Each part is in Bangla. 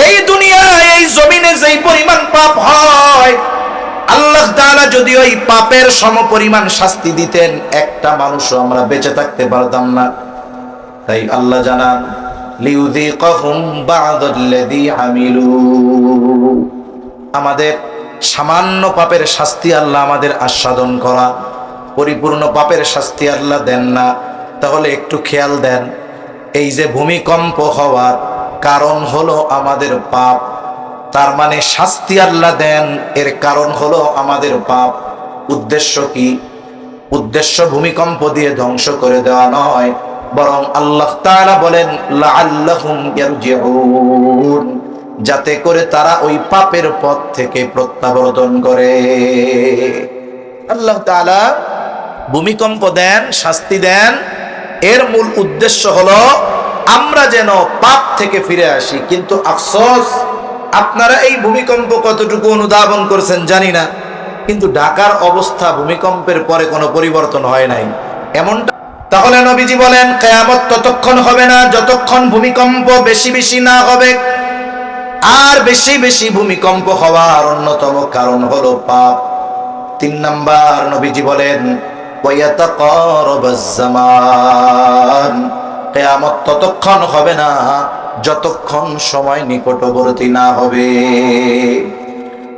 এই দুনিয়ায় এই জমিনে যেই পরিমাণ পাপ হয়, আল্লাহ তাআলা যদি ওই পাপের সমপরিমাণ শাস্তি দিতেন, একটা মানুষও আমরা বেঁচে থাকতে পারতাম না। তাই আল্লাহ জানান, লিউযীকাহুম বা'দাল্লাযী আমিলু, আমাদের সামান্য পাপের শাস্তি আল্লাহ আমাদের আস্বাদন করা, পরিপূর্ণ পাপের শাস্তি আল্লাহ দেন না। তাহলে একটু খেয়াল দেন, এই যে ভূমিকম্প হওয়ার কারণ হলো আমাদের পাপ, তার মানে শাস্তি আল্লাহ দেন এর কারণ হলো আমাদের পাপ। উদ্দেশ্য কি? উদ্দেশ্য ভূমিকম্প দিয়ে ধ্বংস করে দেওয়া নয়, বরং আল্লাহ তাআলা বলেন লাআল্লাহুম ইয়ারজিউন, যাতে করে তারা ওই পাপের পথ থেকে প্রত্যাবর্তন করে। আল্লাহ তাআলা ভূমিকম্প দেন, শাস্তি দেন, এর মূল উদ্দেশ্য হলো আমরা যেন পাপ থেকে ফিরে আসি। কিন্তু আফসোস, আপনারা এই ভূমিকম্প কতটুকু অনুধাবন করছেন জানি না, কিন্তু ঢাকার অবস্থা ভূমিকম্পের পরে কোনো পরিবর্তন হয় নাই, এমনটা। তাহলে নবীজি বলেন কিয়ামত ততক্ষণ হবে না যতক্ষণ ভূমিকম্প বেশি বেশি না হবে। আর বেশি বেশি ভূমিকম্প হওয়ার অন্যতম কারণ হলো পাপ। 3 নাম্বার, নবীজি বলেন ওয়ায়াতাকারাবাজ জামান, কিয়ামত ততক্ষণ হবে না যতক্ষণ সময় নিকটবর্তী না হবে।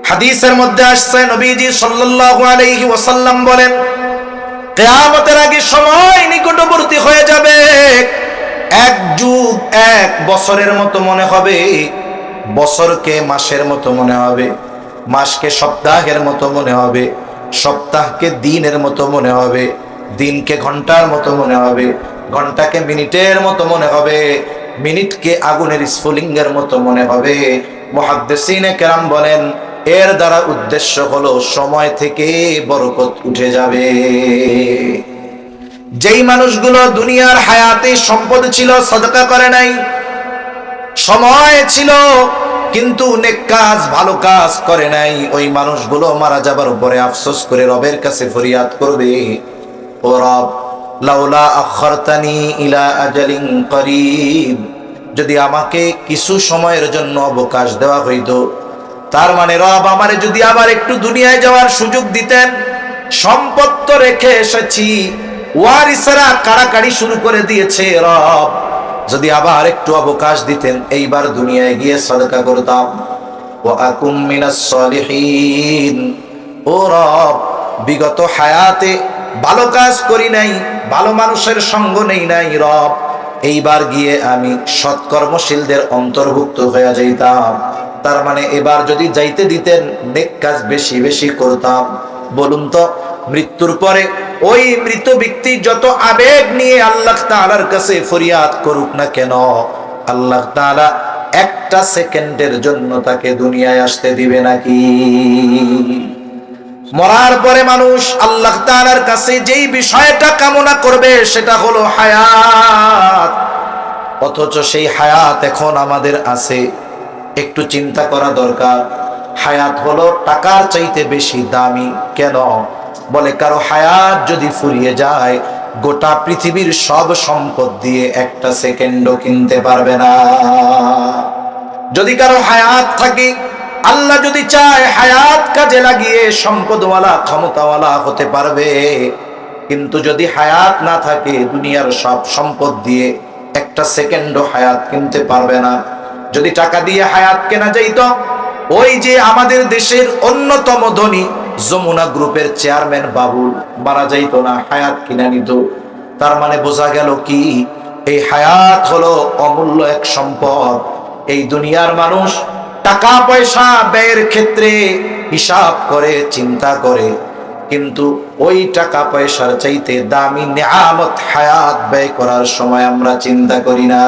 হাদিসের মধ্যে আসছে, নবীজি সাল্লাল্লাহু আলাইহি ওয়াসাল্লাম বলেন কিয়ামতের আগে সময় নিকটবর্তী হয়ে যাবে। 1 যুগ 1 বছরের মতো মনে হবে, বছরকে মাসের মতো মনে হবে, মাসকে সপ্তাহের মতো মনে হবে, সপ্তাহকে দিনের মতো মনে হবে, দিনকে ঘন্টার মতো মনে হবে, ঘন্টাকে মিনিটের মতো মনে হবে, মিনিটকে আগুনের স্ফুলিঙ্গের মতো মনে হবে। মুহাদ্দিসিনে কেরাম বলেন এর দ্বারা উদ্দেশ্য হলো সময় থেকে বরকত উঠে যাবে। যেই মানুষগুলো দুনিয়ার হায়াতে সম্পদ ছিল সাদকা করে নাই, সময় ছিল কিন্তু নেক কাজ ভালো কাজ করে নাই, ওই মানুষগুলো মারা যাবার পরে আফসোস করে রবের কাছে ফরিয়াদ করবে, ও রব লাউলা আখারতানি ইলা আজালিন করিব, যদি আমাকে কিছু সময়ের জন্য অবকাশ দেওয়া হইতো। তার মানে রব আমারে যদি আবার একটু দুনিয়ায় যাওয়ার সুযোগ দিতেন, সম্পদ তো রেখে এসেছি, ওয়ারিসরা কাড়াকাড়ি শুরু করে দিয়েছে, রব যদি আবার একটু অবকাশ দিতেন, এইবার দুনিয়ায় গিয়ে সাদকা করতাম। ওয়া আকুম মিনাস সলিহিন, ও রব বিগত হায়াতে ভালো কাজ করি নাই, ভালো মানুষের সঙ্গ নেই নাই, রব এইবার গিয়ে আমি সৎকর্মশীলদের অন্তর্ভুক্ত হয়ে যাইতাম। তার মানে এবার যদি যাইতে দিতেন নেক কাজ বেশি বেশি করতাম। বলুন তো, মৃত্যুর পরে ওই মৃত ব্যক্তি যত আবেগ নিয়ে আল্লাহ তাআলার কাছে ফরিয়াদ করুক না কেন, আল্লাহ তাআলা একটা সেকেন্ডের জন্য তাকে দুনিয়ায় আসতে দিবে নাকি? মরার পরে মানুষ আল্লাহ তাআলার কাছে যেই বিষয়টা কামনা করবে সেটা হলো হায়াত, অথচ সেই হায়াত এখন আমাদের আছে। একটু চিন্তা করা দরকার। হায়াত হলো টাকার চাইতে বেশি দামি। কেন? বলে কারো হায়াত যদি ফুরিয়ে যায়, গোটা পৃথিবীর সব সম্পদ দিয়ে একটা সেকেন্ডও কিনতে পারবে না। যদি কারো হায়াত থাকে, আল্লাহ যদি চায় হায়াত কাজে লাগিয়ে সম্পদওয়ালা ক্ষমতাওয়ালা হতে পারবে, কিন্তু যদি হায়াত না থাকে দুনিয়ার সব সম্পদ দিয়ে একটা সেকেন্ডও হায়াত কিনতে পারবে না। যদি টাকা দিয়ে হায়াত কেনা যাইত, ওই যে আমাদের দেশের অন্যতম ধনী যমুনা গ্রুপের চেয়ারম্যান বাবুল মারা যাইত না, হায়াত কিনা নিত। তার মানে বোঝা গেল কি, এই হায়াত হলো অমূল্য এক সম্পদ। এই দুনিয়ার মানুষ টাকা পয়সা ব্যয়ের ক্ষেত্রে হিসাব করে, চিন্তা করে, কিন্তু ওই টাকা পয়সার চাইতে দামি নেয়ামত হায়াত ব্যয় করার সময় আমরা চিন্তা করি না।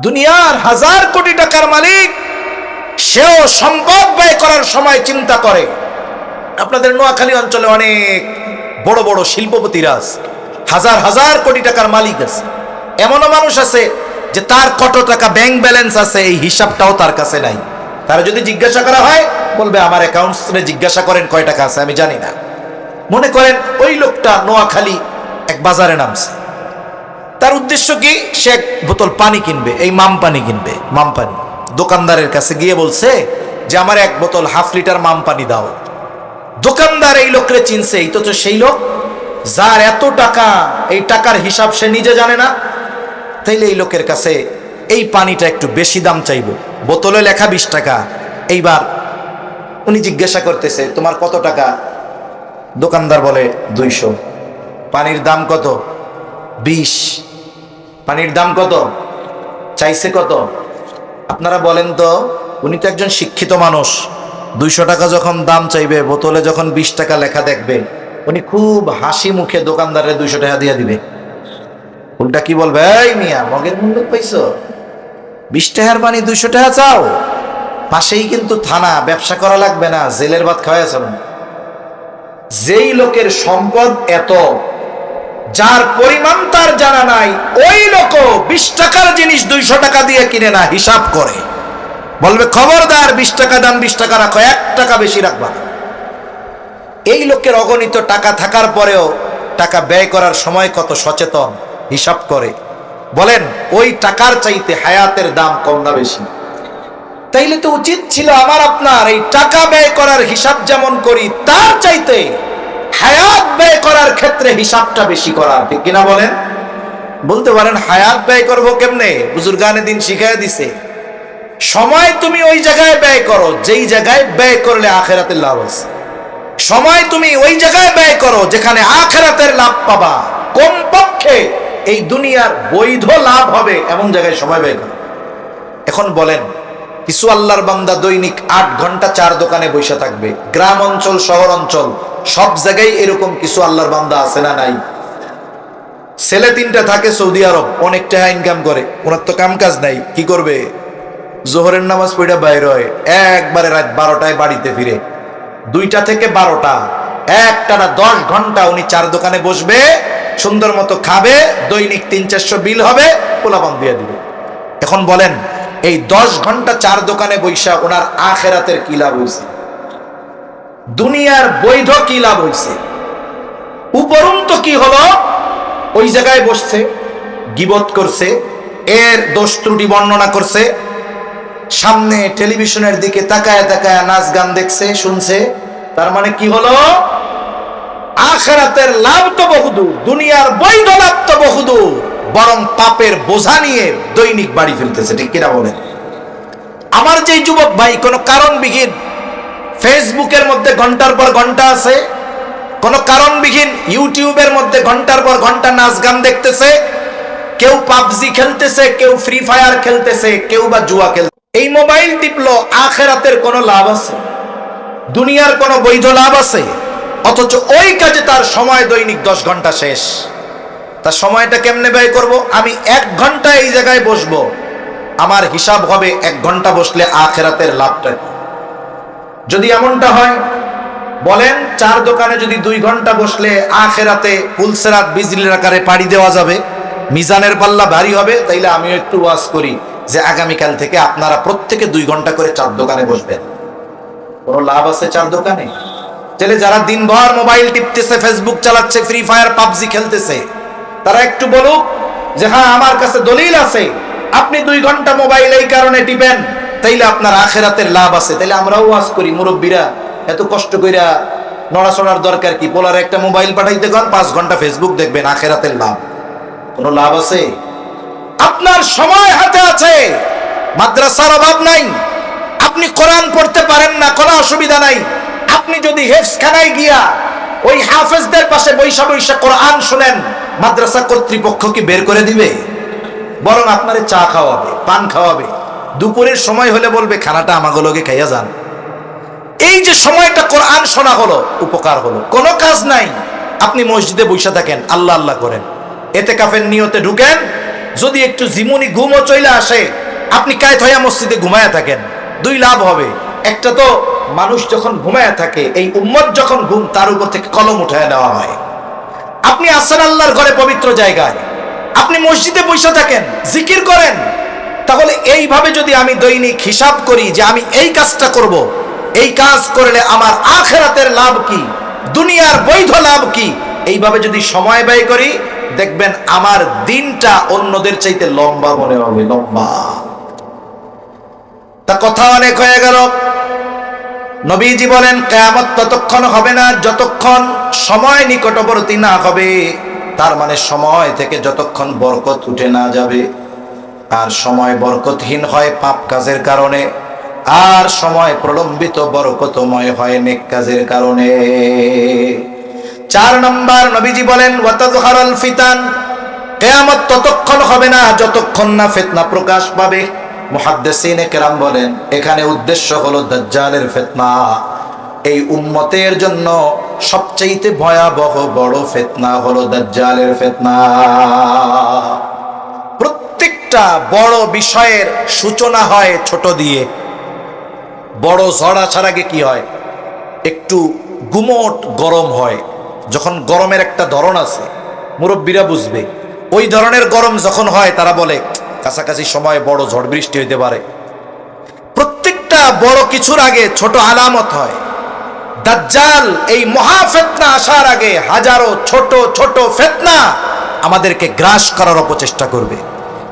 দুনিয়ার 1000 কোটি টাকার মালিক, সেও সম্পদ ব্যয় করার সময় চিন্তা করে। আপনাদের নোয়াখালী অঞ্চলে অনেক বড় বড় শিল্পপতিরা আছে, 1000 কোটি টাকার মালিক আছে। এমনও মানুষ আছে যে তার কত টাকা ব্যাংক ব্যালেন্স আছে এই হিসাবটাও তার কাছে নাই। তারা যদি জিজ্ঞাসা করা হয়, বলবে আমার অ্যাকাউন্টসে জিজ্ঞাসা করেন কয় টাকা আছে, আমি জানি না। মনে করেন ওই লোকটা নোয়াখালী এক বাজারে নামছে, তার উদ্দেশ্য কি? সে এক বোতল পানি কিনবে, এই মাম পানি কিনবে, মাম পানি। দোকানদারের কাছে গিয়ে বলছে যে আমার এক বোতল হাফ লিটার মাম পানি দাও। দোকানদার এই লোকরে চিনছে, এই তো সেই লোক যার এত টাকা, এই টাকার হিসাব সে নিজে জানে না। তাইলে এই লোকের কাছে এই পানিটা একটু বেশি দাম চাইব, বোতলে লেখা 20 টাকা। এইবার উনি জিজ্ঞাসা করতেছে তোমার কত টাকা? দোকানদার বলে 200। পানির দাম কত? 20। পানির দাম কত? চাইছে কত? আপনারা বলেন তো, উনি তো একজন শিক্ষিত মানুষ, 200 টাকা যখন দাম চাইবে, বোতলে যখন 20 টাকা লেখা দেখবে, উনি খুব হাসি মুখে দোকানদারের 200 টাকা দিয়ে দিবে। উল্টা কি বলবে, এই মিয়া মগের মুন্ডুক পাইছো, 20 টাকার পানি 200 টাকা চাও? পাশেই কিন্তু থানা, ব্যবসা করা লাগবে না, জেলের ভাত খাওয়াইছ না। যেই লোকের সম্পদ এত, যার পরিমাণ তার জানা নাই, ওই লোক 20 টাকার জিনিস 200 টাকা দিয়ে কিনে না, হিসাব করে। বলবে খবরদার, 20 টাকা দাম, 20 টাকা রাখো, 1 টাকা বেশি রাখবা না। এই লোকের অগণিত টাকা থাকার পরেও টাকা ব্যয় করার সময় কত সচেতন, হিসাব করে। বলেন ওই টাকার চাইতে হায়াতের দাম কম না বেশি? তাইলে তো উচিত ছিল আমার আপনার এই টাকা ব্যয় করার হিসাব যেমন করি, তার চাইতে হায়াত ব্যয় করার ক্ষেত্রে হিসাবটা বেশি করা, ঠিক কিনা বলেন? বলতে পারেন হায়াত ব্যয় করবো কেমনে? বুজুর্গানে দিন শিখাই দিছে, সময় তুমি ওই জায়গায় ব্যয় করো যেই জায়গায় ব্যয় করলে আখেরাতের লাভ আছে। সময় তুমি ওই জায়গায় ব্যয় করো যেখানে আখেরাতের লাভ পাবা। কমপক্ষে এই দুনিয়ার বৈধ লাভ হবে এমন জায়গায় সময় ব্যয় করো। এখন বলেন, কিছু আল্লাহর বান্দা দৈনিক 8 ঘন্টা 4 দোকানে বসে থাকবে, গ্রাম অঞ্চল শহর অঞ্চল সব জায়গায় এরকম কিছু আল্লাহর বান্দা আছে না নাই? ছেলে 3টা থাকে সৌদি আরব, অনেক টাকা ইনকাম করে, ওনার তো কাম কাজ নাই, কি করবে? জোহরের নামাজ পড়ে বাইর হয়, একবারে রাত 12টায় বাড়িতে ফিরে। 2টা থেকে 12টা, একটানা 10 ঘন্টা উনি 4 দোকানে বসবে, সুন্দর মতো খাবে, দৈনিক 300-400 বিল হবে, পোলাপান দিয়ে দিবে। এখন বলেন এই 10 ঘন্টা 4 দোকানে বৈশা ওনার আখেরাতের কি লাভ হয়েছে? দুনিয়ার বৈধ কি লাভ হয়েছে? উপরন্তু কি হলো? ওই জায়গায় বসছে, গীবত করছে, এর দোষ ত্রুটি বর্ণনা করছে, সামনে টেলিভিশনের দিকে তাকায় তাকায় নাচ গান দেখছে, শুনছে। তার মানে কি হলো? আখেরাতের লাভ তো বহুদূর, দুনিয়ার বৈধ লাভ তো বহুদূর, বরং পাপের বোঝা নিয়ে দৈনিক বাড়ি ফেলতেছে, ঠিক কিনা বলেন? আমার যেই যুবক ভাই কোনো কারণবিহীন ফেসবুকের মধ্যে ঘন্টার পর ঘন্টা আছে, কোনো কারণবিহীন ইউটিউবের মধ্যে ঘন্টার পর ঘন্টা নাচ গান দেখতেছে, কেউ পাবজি খেলতেছে, কেউ ফ্রি ফায়ার খেলতেছে, কেউ বা জুয়া খেলতেছে, এই মোবাইল টিপলো, আখেরাতের কোনো লাভ আছে? দুনিয়ার কোনো বৈধ লাভ আছে? অথচ ওই কাজে তার সময় দৈনিক 10 ঘন্টা শেষ। তার সময়টা কেমনে ব্যয় করব? আমি 1 ঘন্টা এই জায়গায় বসবো, আমার হিসাব হবে 1 ঘন্টা বসলে আখেরাতের লাভটা কি? যদি এমনটা হয়, বলেন 4 দোকানে যদি 2 ঘন্টা বসলে আখেরাতে পুলসেরাত বিজলির আকারে পাড়ি দেওয়া যাবে, মিজানের পাল্লা ভারী হবে। তাইলে আমিও একটু ওয়াজ করি যে আগামীকাল থেকে আপনারা প্রত্যেকে 2 ঘন্টা করে 4 দোকানে বসবেন। কোনো লাভ আছে 4 দোকানে? তাহলে যারা দিনভর মোবাইল টিপতেছে, ফেসবুক চালাচ্ছে, ফ্রি ফায়ার পাবজি খেলতেছে, তারা একটু বলুক যে হ্যাঁ আমার কাছে দলিল আছে, আপনি 2 ঘন্টা মোবাইল এই কারণে টিপেন, তাইলে আপনার আখেরাতের লাভ আছে। তাইলে আমরাও ওয়াজ করি, মুরব্বীরা এত কষ্ট কইরা নড়াচড়ার দরকার কি? পোলার একটা মোবাইল পাঠাইতে গেন, 5 ঘন্টা ফেসবুক দেখবেন, আখেরাতের লাভ। কোনো লাভ আছে? আপনার সময় হাতে আছে, মাদ্রাসার অভাব নাই, আপনি কোরআন পড়তে পারেন না, কোনো অসুবিধা নাই। আপনি যদি হেফজখানায় গিয়া ওই হাফেজদের পাশে বৈশা বৈশা কোরআন শুনেন, মাদ্রাসা কর্তৃপক্ষ কি বের করে দিবে? বরং আপনারে চা খাওয়াবে, পান খাওয়াবে, দুপুরের সময় হলে বলবে খানাটা আমাগুলোকে খাইয়া যান। এই যে সময়টা কোরআন শোনা হলো, উপকার হলো, কোনো কাজ নাই। আপনি মসজিদে বৈশা থাকেন, আল্লাহ আল্লাহ করেন, এতেকাফের নিয়তে ঢুকেন, যদি একটু জিমুনি ঘুমও চলে আসে, আপনি কায়েত হইয়া মসজিদে ঘুমায়া থাকেন, 2 লাভ হবে। একটা তো মানুষ যখন ঘুমায়া থাকে, এই উম্মত যখন ঘুম, তার উপর থেকে কলম উঠায় নেওয়া হয়। আপনি আসেন আল্লাহর ঘরে, পবিত্র জায়গায়, আপনি মসজিদে বসে থাকেন, জিকির করেন। তাহলে এইভাবে যদি আমি দৈনিক হিসাব করি যে আমি এই কাজটা করব, এই কাজ করলে আমার আখেরাতের লাভ কি, দুনিয়ার বৈধ লাভ কি, এইভাবে যদি সময় ব্যয় করি, দেখবেন আমার দিনটা অন্যদের চাইতে লম্বা মনে হবে, লম্বা। তা কথা অনেক হয়ে গেল। নবীজি বলেন কিয়ামত ততক্ষণ হবে না যতক্ষণ সময় নিকটবর্তী না হবে, তার মানে সময় থেকে যতক্ষণ বরকত উঠে না যাবে। আর সময় বরকতহীন হয় পাপ কাজের কারণে, আর সময় প্রলম্বিত বরকতময় হয় নেক কাজের কারণে। 4 নম্বর নবীজি বলেন ওয়াতাযহারাল ফিতান, কিয়ামত ততক্ষণ হবে না যতক্ষণ না ফিতনা প্রকাশ পাবে। মুহাদ্দিসিনে কেরাম বলেন এখানে উদ্দেশ্য হলো দাজ্জালের ফিতনা। এই উম্মতের জন্য সবচেয়ে ভয়াবহ বড় ফিতনা হলো দাজ্জালের ফিতনা। প্রত্যেকটা বড় বিষয়ের সূচনা হয় ছোট দিয়ে। বড় ঝড় আসার আগে কি হয়? একটু গুমোট গরম হয়। যখন গরমের একটা ধরন আছে, মুরব্বীরা বুঝবে, ওই ধরনের গরম যখন হয় তারা বলে কাছাকাছি সময় বড় ঝড় বৃষ্টি হইতে পারে। প্রত্যেকটা বড় কিছুর আগে ছোট আলামত হয়। দাজ্জাল এই মহা ফিতনা আসার আগে হাজারো ছোট ছোট ফিতনা আমাদেরকে গ্রাস করার অপচেষ্টা করবে।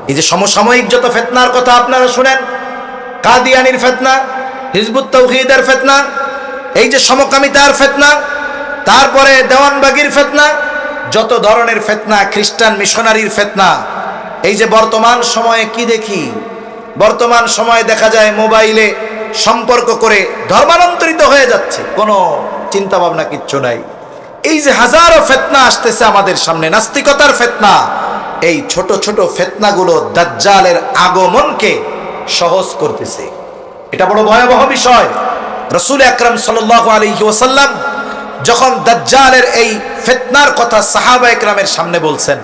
এই যে সমসাময়িক যত ফিতনার কথা আপনারা শুনেন, কাদিয়ানির ফিতনা, হিজবুত তাওহীদের ফিতনা, এই যে সমকামিতার ফিতনা, তারপরে দেওয়ানবাগির ফিতনা, যত ধরনের ফিতনা, খ্রিস্টান মিশনারির ফিতনা। এই যে বর্তমান সময়ে কি দেখি, বর্তমান সময়ে দেখা যায় মোবাইলে সম্পর্ক করে ধর্মান্তরিত হয়ে যাচ্ছে, কোনো চিন্তা ভাবনা কিচ্ছু নাই। এই যে হাজারো ফিতনা আসতেছে আমাদের সামনে, নাস্তিকতার ফিতনা, এই ছোট ছোট ফিতনাগুলো দাজ্জালের আগমনকে সহজ করতেছে। এটা বড় ভয়াবহ বিষয়। রাসূল আকরাম সাল্লাল্লাহু আলাইহি ওয়াসাল্লাম যখন দাজ্জালের এই ফিতনার কথা সাহাবা একরামের সামনে বলছেন,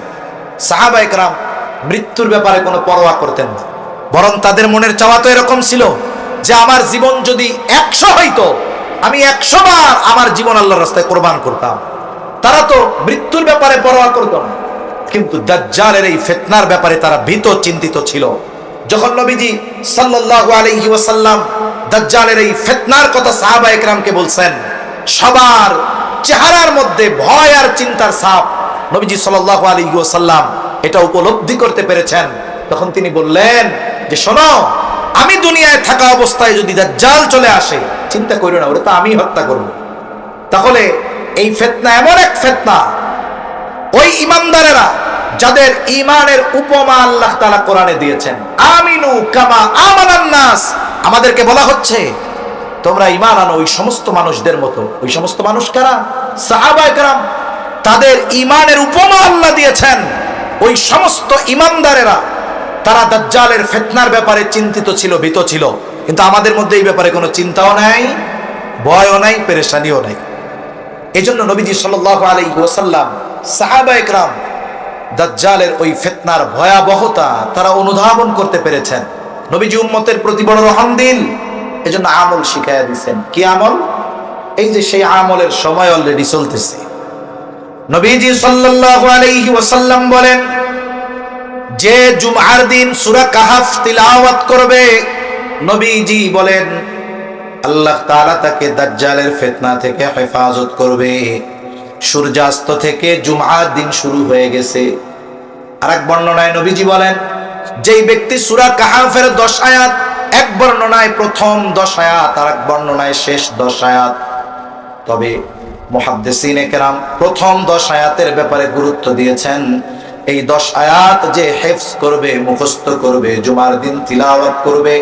সাহাবা একরাম মৃত্যুর ব্যাপারে কোনো পরোয়া করতেন না, বরং তাদের মনের চাওয়া তো এরকম ছিল যে আমার জীবন যদি 100 হইতো, আমি 100 বার আমার জীবন আল্লাহর রাস্তায় কোরবান করতাম। তারা তো মৃত্যুর ব্যাপারে পরোয়া করত না, কিন্তু দাজ্জালের এই ফিতনার ব্যাপারে তারা ভীত চিন্তিত ছিল। যখন নবীজি সাল্লাল্লাহু আলাইহি ওয়াসাল্লাম দাজ্জালের এই ফিতনার কথা সাহাবা একরামকে বলছেন, সবার চেহারার মধ্যে ভয় আর চিন্তার ছাপ নবীজি সাল্লাল্লাহু আলাইহি ওয়াসাল্লাম এটা উপলব্ধি করতে পেরেছেন। তখন তিনি বললেন যে শোনো, আমি দুনিয়ায় থাকা অবস্থায় যদি দাজ্জাল চলে আসে, চিন্তা করো না, ওটা তো আমি হত্যা করব। তাহলে এই ফিতনা এমন এক ফিতনা, ওই ইমানদারেরা যাদের ঈমানের উপমা আল্লাহ তাআলা কোরআনে দিয়েছেন, আমিনু কামা আমানান নাস, আমাদেরকে বলা হচ্ছে তোমরা ঈমান আনো ওই সমস্ত মানুষদের মতো। ওই সমস্ত মানুষ কারা? সাহাবায়ে কেরাম। তাদের ঈমানের উপমা আল্লাহ দিয়েছেন। ওই সমস্ত ঈমানদারেরা তারা দাজ্জালের ফিতনার ব্যাপারে চিন্তিত ছিল, ভীত ছিল, কিন্তু আমাদের মধ্যে এই ব্যাপারে কোনো চিন্তাও নাই, ভয়ও নাই, পেরেশানিও নাই। এজন্য নবীজি সাল্লাল্লাহু আলাইহি ওয়াসাল্লাম, সাহাবায়ে কেরাম দাজ্জালের ওই ফিতনার ভয়াবহতা তারা অনুধাবন করতে পেরেছেন। নবীজি উম্মতের প্রতি বড় রহমদিল, এজন্য আমল শিখায়া দিয়েছেন। কি আমল? এই যে সেই আমলের সময় অলরেডি চলতেছে। নবীজি সাল্লাল্লাহু আলাইহি ওয়াসাল্লাম বলেন, যে জুমআর দিন সূরা কাহফ তিলাওয়াত করবে, নবীজি বলেন আল্লাহ তাআলা তাকে দাজ্জালের ফিতনা থেকে হেফাজত করবে। সূর্যাস্ত থেকে জুমআর দিন শুরু হয়ে গেছে। আরেক বর্ণনায় নবীজি বলেন, যেই ব্যক্তি সূরা কাহফের 10 আয়াত, এক বর্ণনায় প্রথম 10 আয়াত, আরেক বর্ণনায় শেষ 10 আয়াত, তবে মুহাদ্দিসিনে কেরাম প্রথম 10 আয়াতের ব্যাপারে গুরুত্ব দিয়েছেন। এই 10 আয়াত যে হিফজ করবে, মুখস্থ করবে, জুমার দিন তিলাওয়াত করবে,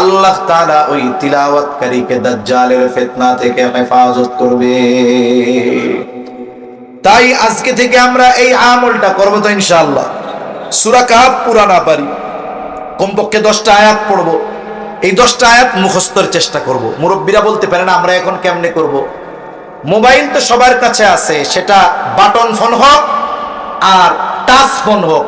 আল্লাহ তাআলা ওই তিলাওয়াতকারীকে দাজ্জালের ফিতনা থেকে হেফাজত করবে। তাই আজকে থেকে আমরা এই আমলটা করব তো ইনশাআল্লাহ। সূরা কাহফ পুরা না পারি, কমপক্ষে 10টা আয়াত পড়ব। এই 10টা আয়াত মুখস্থর চেষ্টা করব। মুরব্বীরা বলতে পারেন আমরা এখন কেমনে করব? মোবাইল তো সবার কাছে আছে, সেটা বাটন ফোন হোক আর টাচ ফোন হোক,